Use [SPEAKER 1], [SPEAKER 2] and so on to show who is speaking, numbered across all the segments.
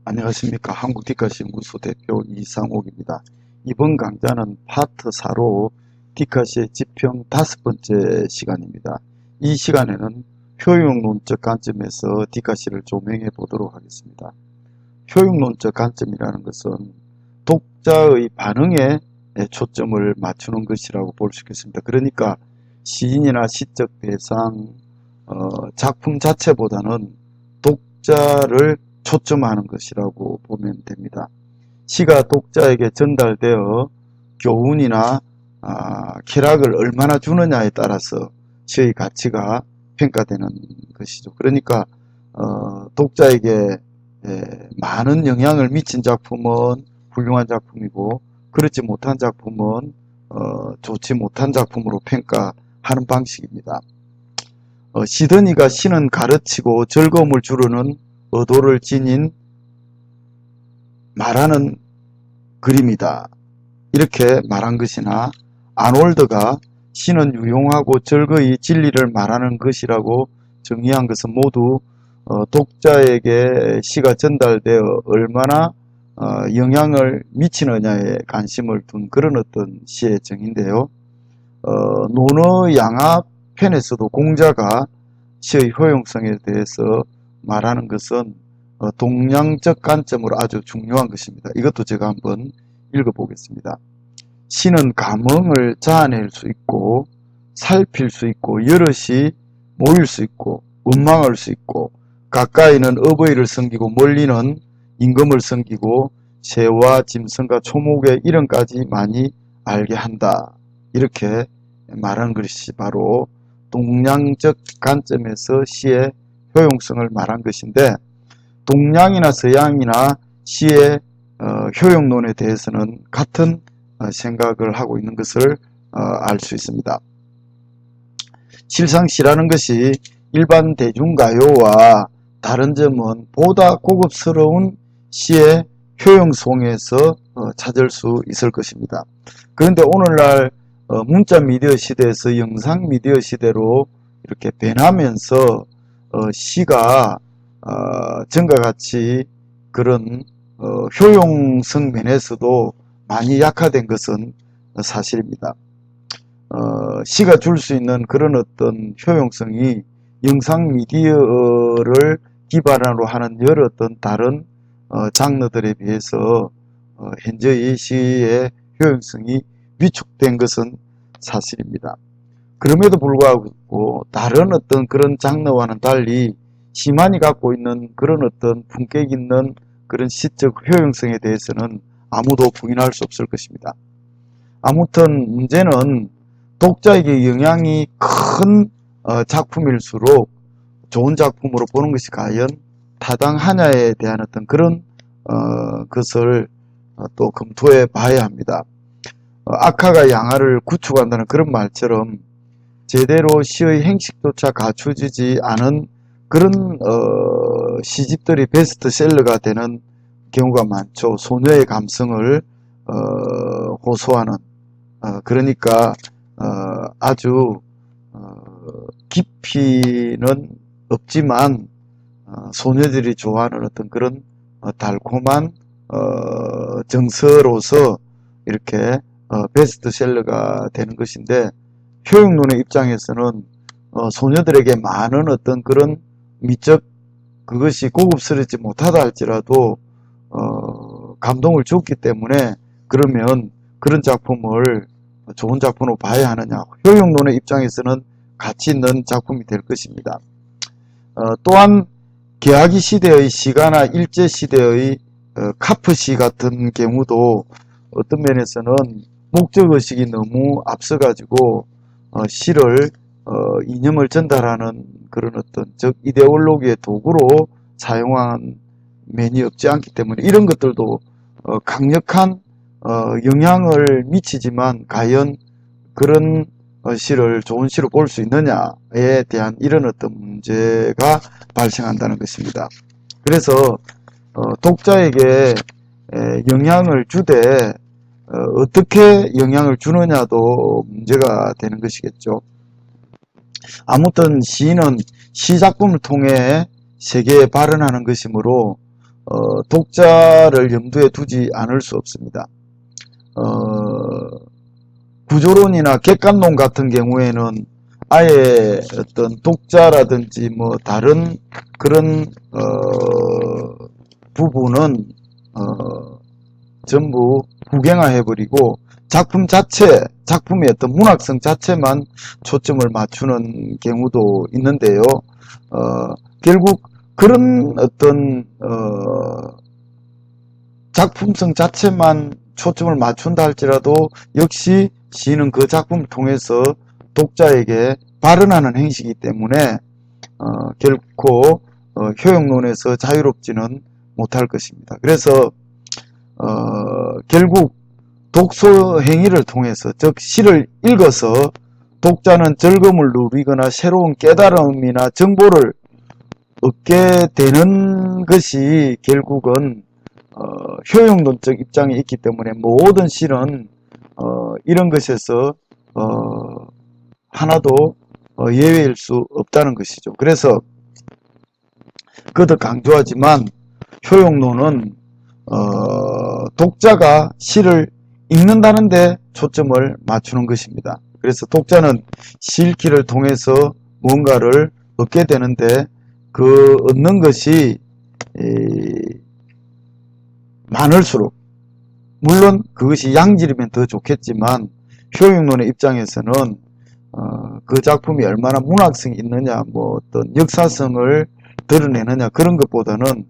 [SPEAKER 1] 안녕하십니까. 한국디카시연구소 대표 이상옥입니다. 이번 강좌는 파트 4로 디카시의 지평 5번째 시간입니다. 이 시간에는 효용론적 관점에서 디카시를 조명해 보도록 하겠습니다. 효용론적 관점이라는 것은 독자의 반응에 초점을 맞추는 것이라고 볼 수 있겠습니다. 그러니까 시인이나 시적 대상, 작품 자체보다는 독자를 초점하는 것이라고 보면 됩니다. 시가 독자에게 전달되어 교훈이나 쾌락을 얼마나 주느냐에 따라서 시의 가치가 평가되는 것이죠. 그러니까 독자에게 많은 영향을 미친 작품은 훌륭한 작품이고, 그렇지 못한 작품은 좋지 못한 작품으로 평가하는 방식입니다. 시드니가 시는 가르치고 즐거움을 주려는 의도를 지닌 말하는 그림이다, 이렇게 말한 것이나, 아놀드가 시는 유용하고 즐거이 진리를 말하는 것이라고 정의한 것은 모두 독자에게 시가 전달되어 얼마나 영향을 미치느냐에 관심을 둔 그런 어떤 시의 정의인데요. 논어 양압 편에서도 공자가 시의 효용성에 대해서 말하는 것은 동양적 관점으로 아주 중요한 것입니다. 이것도 제가 한번 읽어보겠습니다. 시는 감흥을 자아낼 수 있고, 살필 수 있고, 여럿이 모일 수 있고, 원망할 수 있고, 가까이는 어버이를 섬기고 멀리는 임금을 섬기고 새와 짐승과 초목의 이름까지 많이 알게 한다, 이렇게 말한 것이 바로 동양적 관점에서 시의 효용성을 말한 것인데, 동양이나 서양이나 시의 효용론에 대해서는 같은 생각을 하고 있는 것을 알 수 있습니다. 실상 시라는 것이 일반 대중가요와 다른 점은 보다 고급스러운 시의 효용성에서 찾을 수 있을 것입니다. 그런데 오늘날 문자 미디어 시대에서 영상 미디어 시대로 이렇게 변하면서 시가 전과 같이 그런 효용성 면에서도 많이 약화된 것은 사실입니다. 시가 줄 수 있는 그런 어떤 효용성이 영상 미디어를 기반으로 하는 여러 어떤 다른 장르들에 비해서 현재의 시의 효용성이 위축된 것은 사실입니다. 그럼에도 불구하고 다른 어떤 그런 장르와는 달리 시만이 갖고 있는 그런 어떤 품격 있는 그런 시적 효용성에 대해서는 아무도 부인할 수 없을 것입니다. 아무튼 문제는 독자에게 영향이 큰 작품일수록 좋은 작품으로 보는 것이 과연 타당하냐에 대한 어떤 그런 것을 또 검토해 봐야 합니다. 악화가 양화를 구축한다는 그런 말처럼 제대로 시의 행식조차 갖추지 않은 그런 시집들이 베스트셀러가 되는 경우가 많죠. 소녀의 감성을 호소하는, 그러니까 아주 깊이는 없지만 소녀들이 좋아하는 어떤 그런 달콤한 정서로서 이렇게 베스트셀러가 되는 것인데, 효용론의 입장에서는 소녀들에게 많은 어떤 그런 미적, 그것이 고급스럽지 못하다 할지라도 감동을 줬기 때문에, 그러면 그런 작품을 좋은 작품으로 봐야 하느냐, 효용론의 입장에서는 가치 있는 작품이 될 것입니다. 또한 계하기 시대의 시가나 일제 시대의 카프시 같은 경우도 어떤 면에서는 목적의식이 너무 앞서가지고 시를 이념을 전달하는 그런 어떤 즉 이데올로기의 도구로 사용한 면이 없지 않기 때문에, 이런 것들도 강력한 영향을 미치지만 과연 그런 시를 좋은 시로 볼 수 있느냐에 대한 이런 어떤 문제가 발생한다는 것입니다. 그래서 독자에게 영향을 주되 어떻게 영향을 주느냐도 문제가 되는 것이겠죠. 아무튼 시는 시작품을 통해 세계에 발현하는 것이므로 독자를 염두에 두지 않을 수 없습니다. 구조론이나 객관론 같은 경우에는 아예 어떤 독자라든지 뭐 다른 그런 부분은 전부 구경화해버리고 작품 자체, 작품의 어떤 문학성 자체만 초점을 맞추는 경우도 있는데요. 결국 그런 어떤 작품성 자체만 초점을 맞춘다 할지라도 역시 시는 그 작품을 통해서 독자에게 발언하는 행위이기 때문에 결코 효용론에서 자유롭지는 못할 것입니다. 그래서 결국 독서 행위를 통해서, 즉 시를 읽어서 독자는 즐거움을 누리거나 새로운 깨달음이나 정보를 얻게 되는 것이 결국은 효용론적 입장에 있기 때문에 모든 시는 이런 것에서 하나도 예외일 수 없다는 것이죠. 그래서 그것도 강조하지만 효용론은 독자가 시를 읽는다는데 초점을 맞추는 것입니다. 그래서 독자는 시 읽기를 통해서 뭔가를 얻게 되는데 그 얻는 것이 많을수록, 물론 그것이 양질이면 더 좋겠지만 효용론의 입장에서는 그 작품이 얼마나 문학성이 있느냐, 뭐 어떤 역사성을 드러내느냐 그런 것보다는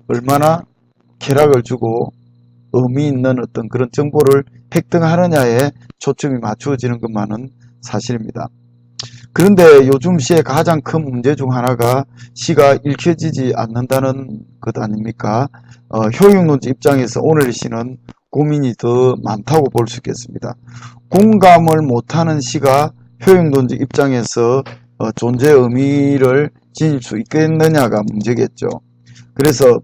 [SPEAKER 1] 얼마나 쾌락을 주고 의미 있는 어떤 그런 정보를 획득하느냐에 초점이 맞추어지는 것만은 사실입니다. 그런데 요즘 시의 가장 큰 문제 중 하나가 시가 읽혀지지 않는다는 것 아닙니까? 효용론자 입장에서 오늘의 시는 고민이 더 많다고 볼 수 있겠습니다. 공감을 못하는 시가 효용론자 입장에서 존재의 의미를 지닐 수 있겠느냐가 문제겠죠. 그래서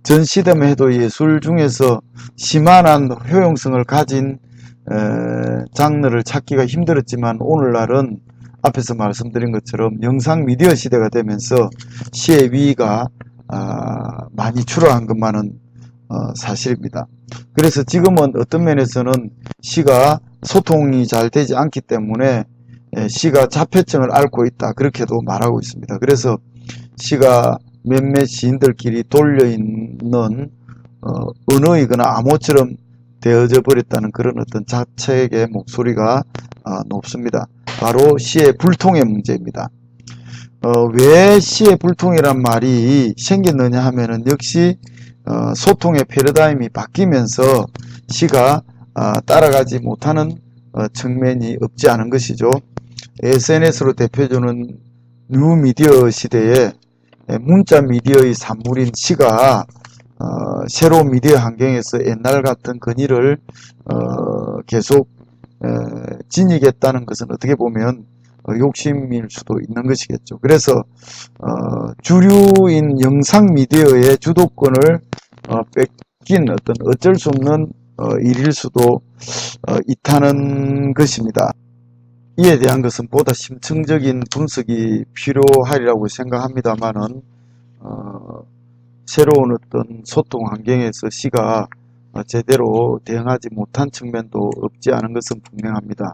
[SPEAKER 1] 전 시대만 해도 예술 중에서 시만한 효용성을 가진 장르를 찾기가 힘들었지만 오늘날은 앞에서 말씀드린 것처럼 영상 미디어 시대가 되면서 시의 위가 많이 줄어간 것만은 사실입니다. 그래서 지금은 어떤 면에서는 시가 소통이 잘 되지 않기 때문에 시가 자폐증을 앓고 있다, 그렇게도 말하고 있습니다. 그래서 시가 몇몇 시인들끼리 돌려있는 언어이거나 암호처럼 되어져 버렸다는 그런 어떤 자책의 목소리가 높습니다. 바로 시의 불통의 문제입니다. 왜 시의 불통이란 말이 생겼느냐 하면은 역시 소통의 패러다임이 바뀌면서 시가 따라가지 못하는 측면이 없지 않은 것이죠. SNS로 대표주는 뉴미디어 시대에 문자 미디어의 산물인 시가 새로운 미디어 환경에서 옛날 같은 권위를 계속 지니겠다는 것은 어떻게 보면 욕심일 수도 있는 것이겠죠. 그래서 주류인 영상 미디어의 주도권을 뺏긴 어떤 어쩔 수 없는 일일 수도 있다는 것입니다. 이에 대한 것은 보다 심층적인 분석이 필요하리라고 생각합니다만은 새로운 어떤 소통 환경에서 시가 제대로 대응하지 못한 측면도 없지 않은 것은 분명합니다.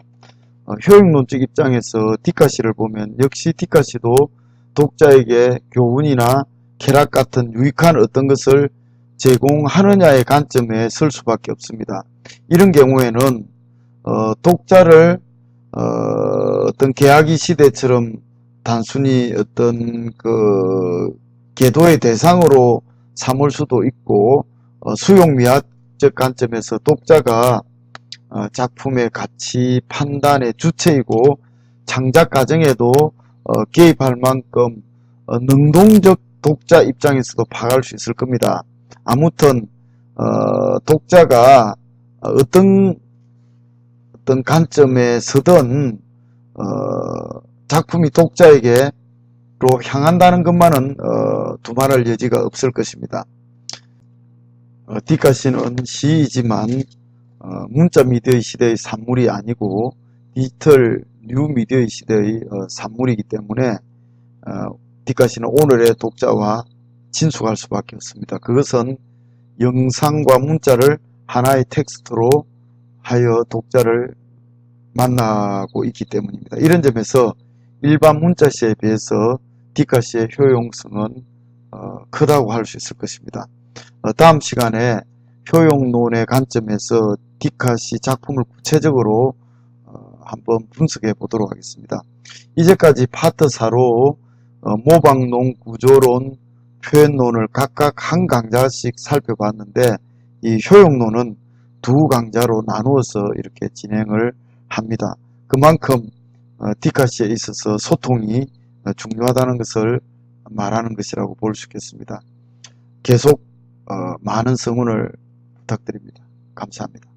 [SPEAKER 1] 효용론적 입장에서 디카시를 보면 역시 디카시도 독자에게 교훈이나 쾌락 같은 유익한 어떤 것을 제공하느냐의 관점에 설 수밖에 없습니다. 이런 경우에는 독자를 어떤 계약의 시대처럼 단순히 어떤 그 계도의 대상으로 삼을 수도 있고 수용미학적 관점에서 독자가 작품의 가치 판단의 주체이고 창작 과정에도 개입할 만큼 능동적 독자 입장에서도 파악할 수 있을 겁니다. 아무튼 독자가 어떤 관점에 서든 작품이 독자에게로 향한다는 것만은 두말할 여지가 없을 것입니다. 디카시는 시이지만 문자 미디어의 시대의 산물이 아니고 디지털 뉴 미디어의 시대의 산물이기 때문에 디카시는 오늘의 독자와 진숙할 수밖에 없습니다. 그것은 영상과 문자를 하나의 텍스트로 하여 독자를 만나고 있기 때문입니다. 이런 점에서 일반 문자시에 비해서 디카시의 효용성은 크다고 할 수 있을 것입니다. 다음 시간에 효용론의 관점에서 디카시 작품을 구체적으로 한번 분석해 보도록 하겠습니다. 이제까지 파트 4로 모방론, 구조론, 표현론을 각각 한 강좌씩 살펴봤는데 이 효용론은 두 강좌로 나누어서 이렇게 진행을 합니다. 그만큼 디카시에 있어서 소통이 중요하다는 것을 말하는 것이라고 볼 수 있겠습니다. 계속 많은 성원을 부탁드립니다. 감사합니다.